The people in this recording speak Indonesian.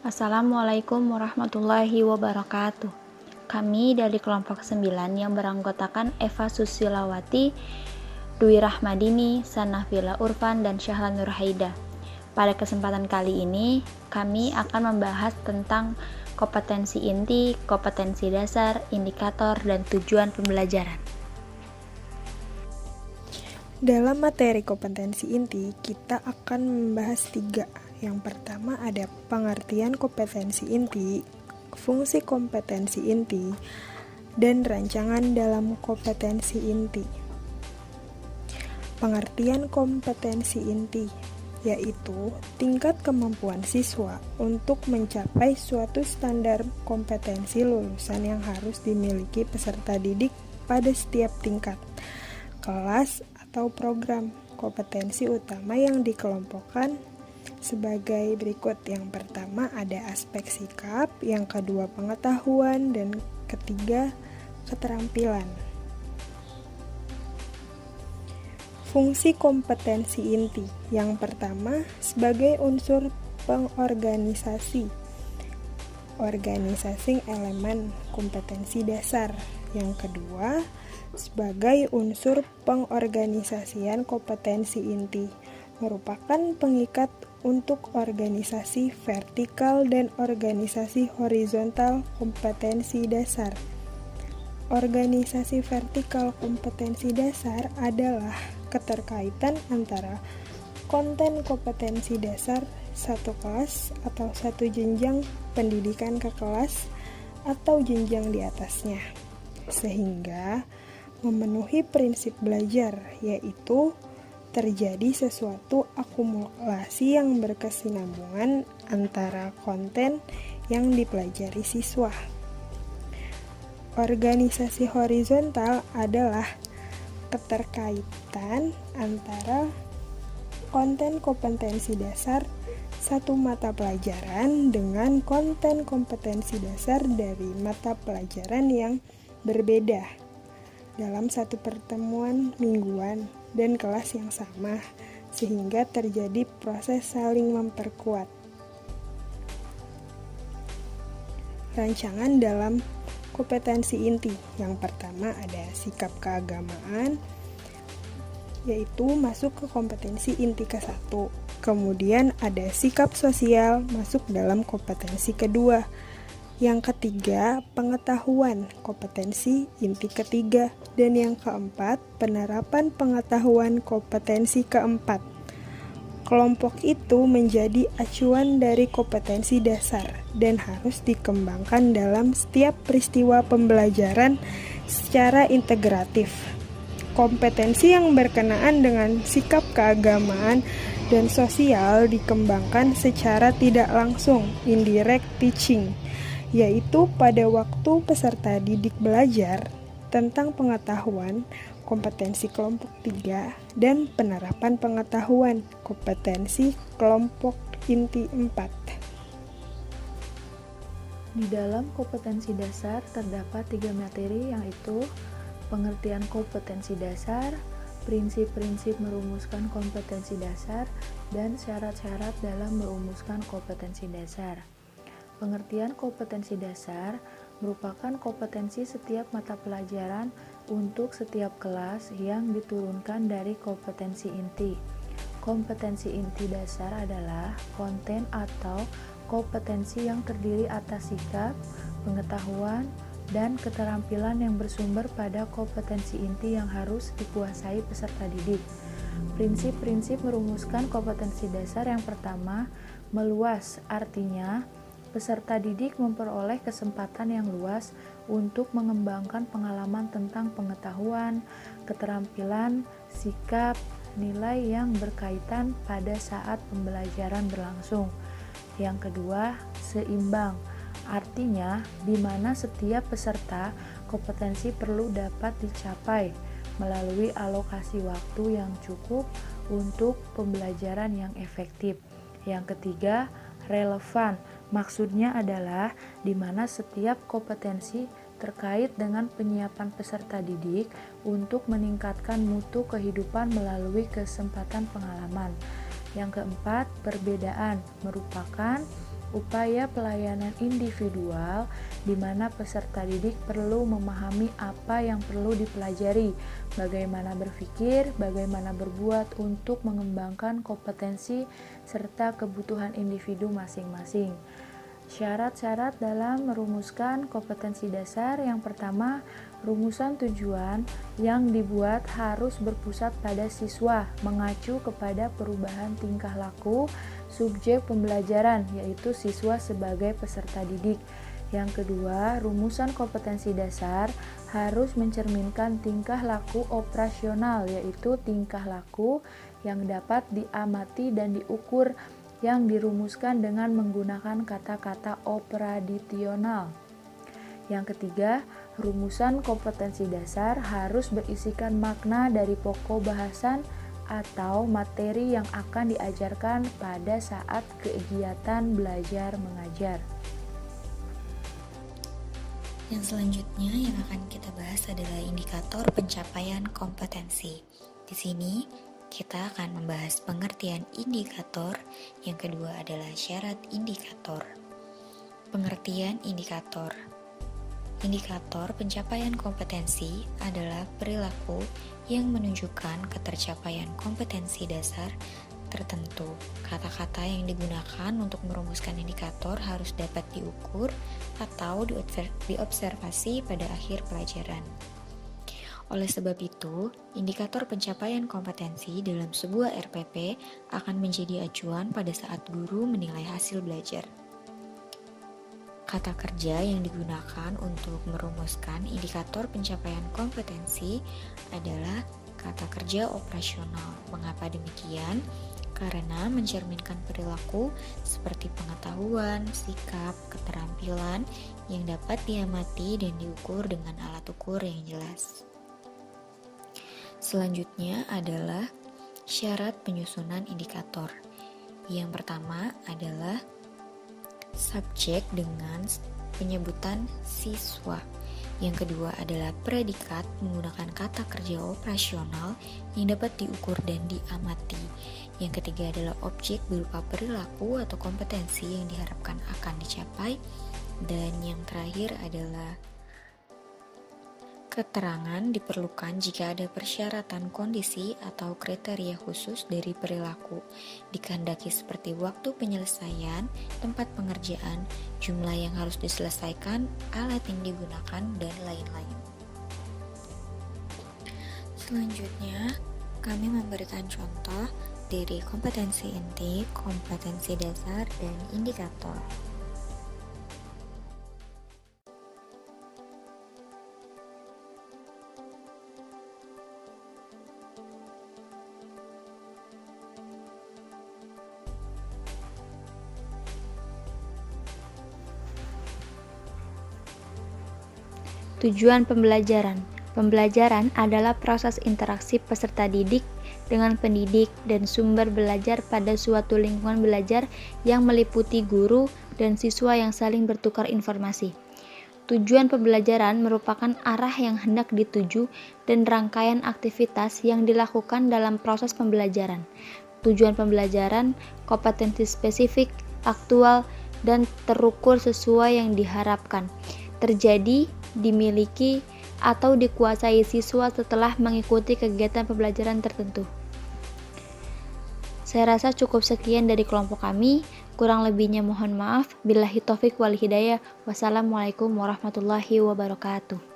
Assalamualaikum warahmatullahi wabarakatuh. Kami dari kelompok 9 yang beranggotakan Eva Susilawati, Dwi Rahmadini, Sanafila Urfan, dan Syahlan Nurhaida. Pada kesempatan kali ini, kami akan membahas tentang kompetensi inti, kompetensi dasar, indikator, dan tujuan pembelajaran. Dalam materi kompetensi inti, kita akan membahas 3. Yang pertama ada pengertian kompetensi inti, fungsi kompetensi inti, dan rancangan dalam kompetensi inti. Pengertian kompetensi inti yaitu tingkat kemampuan siswa untuk mencapai suatu standar kompetensi lulusan yang harus dimiliki peserta didik pada setiap tingkat, kelas, atau program. Kompetensi utama yang dikelompokkan sebagai berikut. Yang pertama ada aspek sikap, yang kedua pengetahuan, dan ketiga keterampilan. Fungsi kompetensi inti. Yang pertama sebagai unsur pengorganisasi, organisasi elemen kompetensi dasar. Yang kedua sebagai unsur pengorganisasian kompetensi inti, merupakan pengikat untuk organisasi vertikal dan organisasi horizontal kompetensi dasar. Organisasi vertikal kompetensi dasar adalah keterkaitan antara konten kompetensi dasar satu kelas atau satu jenjang pendidikan ke kelas atau jenjang di atasnya, sehingga memenuhi prinsip belajar, yaitu terjadi sesuatu akumulasi yang berkesinambungan antara konten yang dipelajari siswa. Organisasi horizontal adalah keterkaitan antara konten kompetensi dasar satu mata pelajaran dengan konten kompetensi dasar dari mata pelajaran yang berbeda dalam satu pertemuan mingguan dan kelas yang sama, sehingga terjadi proses saling memperkuat. Rancangan dalam kompetensi inti. Yang pertama ada sikap keagamaan, yaitu masuk ke kompetensi inti ke-1. Kemudian ada sikap sosial, masuk dalam kompetensi kedua. Yang ketiga, pengetahuan, kompetensi inti ketiga. Dan yang keempat, penerapan pengetahuan, kompetensi keempat. Kelompok itu menjadi acuan dari kompetensi dasar dan harus dikembangkan dalam setiap peristiwa pembelajaran secara integratif. Kompetensi yang berkenaan dengan sikap keagamaan dan sosial dikembangkan secara tidak langsung, indirect teaching, yaitu pada waktu peserta didik belajar tentang pengetahuan, kompetensi kelompok 3, dan penerapan pengetahuan, kompetensi kelompok inti 4. Di dalam kompetensi dasar terdapat 3 materi, yaitu pengertian kompetensi dasar, prinsip-prinsip merumuskan kompetensi dasar, dan syarat-syarat dalam merumuskan kompetensi dasar. Pengertian kompetensi dasar merupakan kompetensi setiap mata pelajaran untuk setiap kelas yang diturunkan dari kompetensi inti. Kompetensi inti dasar adalah konten atau kompetensi yang terdiri atas sikap, pengetahuan, dan keterampilan yang bersumber pada kompetensi inti yang harus dikuasai peserta didik. Prinsip-prinsip merumuskan kompetensi dasar. Yang pertama, meluas, artinya peserta didik memperoleh kesempatan yang luas untuk mengembangkan pengalaman tentang pengetahuan, keterampilan, sikap, nilai yang berkaitan pada saat pembelajaran berlangsung. Yang kedua, seimbang, artinya di mana setiap peserta kompetensi perlu dapat dicapai melalui alokasi waktu yang cukup untuk pembelajaran yang efektif. Yang ketiga, relevan, maksudnya adalah di mana setiap kompetensi terkait dengan penyiapan peserta didik untuk meningkatkan mutu kehidupan melalui kesempatan pengalaman. Yang keempat, perbedaan merupakan upaya pelayanan individual di mana peserta didik perlu memahami apa yang perlu dipelajari, bagaimana berpikir, bagaimana berbuat untuk mengembangkan kompetensi serta kebutuhan individu masing-masing. Syarat-syarat dalam merumuskan kompetensi dasar: yang pertama, rumusan tujuan yang dibuat harus berpusat pada siswa, mengacu kepada perubahan tingkah laku subjek pembelajaran, yaitu siswa sebagai peserta didik. Yang kedua, rumusan kompetensi dasar harus mencerminkan tingkah laku operasional, yaitu tingkah laku yang dapat diamati dan diukur, yang dirumuskan dengan menggunakan kata-kata operasional. Yang ketiga, rumusan kompetensi dasar harus berisikan makna dari pokok bahasan atau materi yang akan diajarkan pada saat kegiatan belajar mengajar. Yang selanjutnya yang akan kita bahas adalah indikator pencapaian kompetensi. Di sini kita akan membahas pengertian indikator, yang kedua adalah syarat indikator. Pengertian indikator. Indikator pencapaian kompetensi adalah perilaku yang menunjukkan ketercapaian kompetensi dasar tertentu. Kata-kata yang digunakan untuk merumuskan indikator harus dapat diukur atau diobservasi pada akhir pelajaran. Oleh sebab itu, indikator pencapaian kompetensi dalam sebuah RPP akan menjadi acuan pada saat guru menilai hasil belajar. Kata kerja yang digunakan untuk merumuskan indikator pencapaian kompetensi adalah kata kerja operasional. Mengapa demikian? Karena mencerminkan perilaku seperti pengetahuan, sikap, keterampilan yang dapat diamati dan diukur dengan alat ukur yang jelas. Selanjutnya adalah syarat penyusunan indikator. Yang pertama adalah subjek dengan penyebutan siswa. Yang kedua adalah predikat menggunakan kata kerja operasional yang dapat diukur dan diamati. Yang ketiga adalah objek berupa perilaku atau kompetensi yang diharapkan akan dicapai. Dan yang terakhir adalah keterangan diperlukan jika ada persyaratan kondisi atau kriteria khusus dari perilaku, dikehendaki seperti waktu penyelesaian, tempat pengerjaan, jumlah yang harus diselesaikan, alat yang digunakan, dan lain-lain. Selanjutnya, kami memberikan contoh dari kompetensi inti, kompetensi dasar, dan indikator. Tujuan pembelajaran. Pembelajaran adalah proses interaksi peserta didik dengan pendidik dan sumber belajar pada suatu lingkungan belajar yang meliputi guru dan siswa yang saling bertukar informasi. Tujuan pembelajaran merupakan arah yang hendak dituju dan rangkaian aktivitas yang dilakukan dalam proses pembelajaran. Tujuan pembelajaran, kompetensi spesifik, aktual, dan terukur sesuai yang diharapkan, terjadi, dimiliki, atau dikuasai siswa setelah mengikuti kegiatan pembelajaran tertentu. Saya rasa cukup sekian dari kelompok kami. Kurang lebihnya mohon maaf. Billahi taufik wal hidayah. Wassalamualaikum warahmatullahi wabarakatuh.